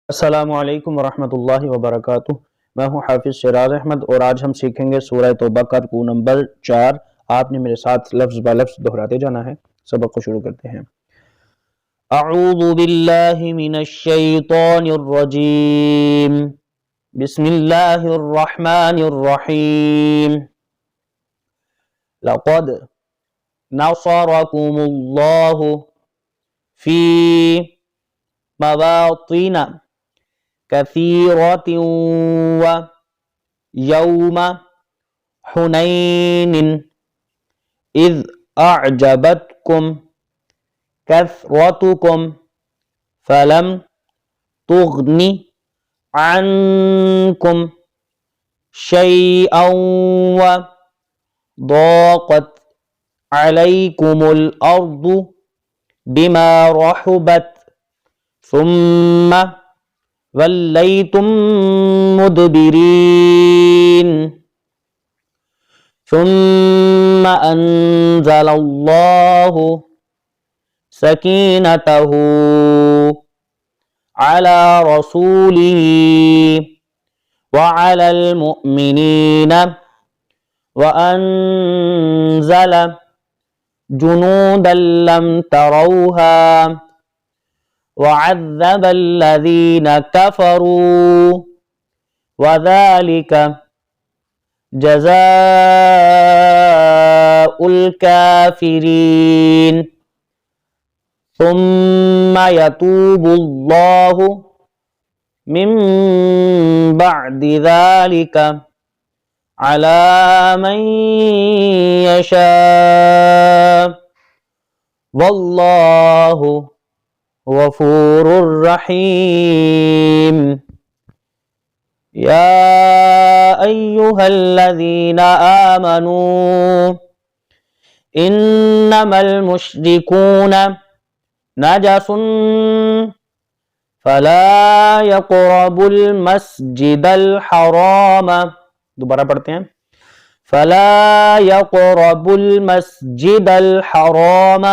अस्सलामुअलैकुम वरहमतुल्लाहि वबरकातुह। मैं हूँ हाफिज़ शिराज अहमद और आज हम सीखेंगे सूरह तौबा का रुकू नंबर 4। आपने मेरे साथ लफ्ज़ ब लफ्ज़ दोहराते जाना है। सबक को शुरू करते हैं। अऊज़ु बिल्लाहि मिनश शैतानिर रजीम। बिस्मिल्लाहिर रहमानिर रहीम। लक़द नसरकुमुल्लाहु फ़ी मवातिन कसीरतिन व यौम हुनैनिन इज़ अअजबतकुम कसरतुकुम फलम तुग़नि अन्कुम शैअन व ضاقت अलैकुमुल अर्दु बिमा रहुबत सुम्म वल्लैतुम मुदबिरीन सुम्म अंज़लल्लाहु सकीनतहु अला रसूलिही व अलल मुअमिनीन व अंज़ल जुनूदन लम तरौहा वअज़्ज़बल्लज़ीन कफ़रू वज़ालिक जज़ाउल काफ़िरीन सुम्म यतूबुल्लाहु मिन बअदि ज़ालिक अला मन यशा वल्लाहु गफूरुर रहीम। या अय्युहल्लज़ीना आमनू इन्नमल मुश्रिकूना नजसुन फला यक़रबुल मस्जिदल हराम। दोबारा पढ़ते हैं। फला यक़रबुल मस्जिदल हराम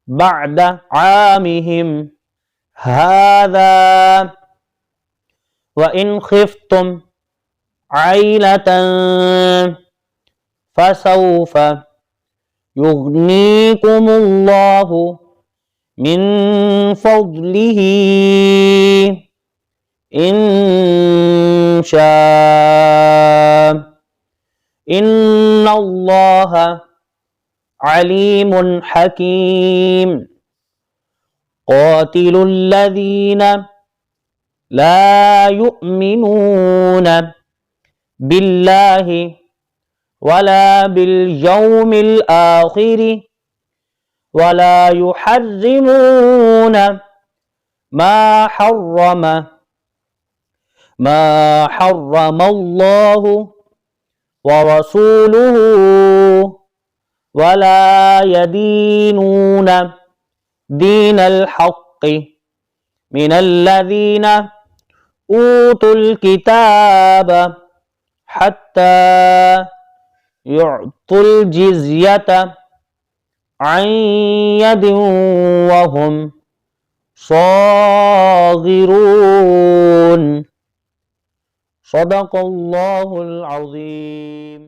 बअद आमिहिम हाज़ा व इन खिफ्तुम आइलतन फसौफ युग़नीकुमुल्लाहु मिन फ़ज़लिही इंशा इन्नल्लाह अलीमुन हकीम। क़ातिलुल्लज़ीन ला युअमिनून बिल्लाहि वला बिल यौमिल आखिरि वला युहर्रिमून मा हर्रमल्लाहु व रसूलुहु वला यदीनून दीनल हक़्क़ि मिनल्लज़ीना ऊतुल किताब हत्ता युअतुल जिज़्यत अन यदिन वहुम साग़िरून। सदक़ल्लाहुल अज़ीम।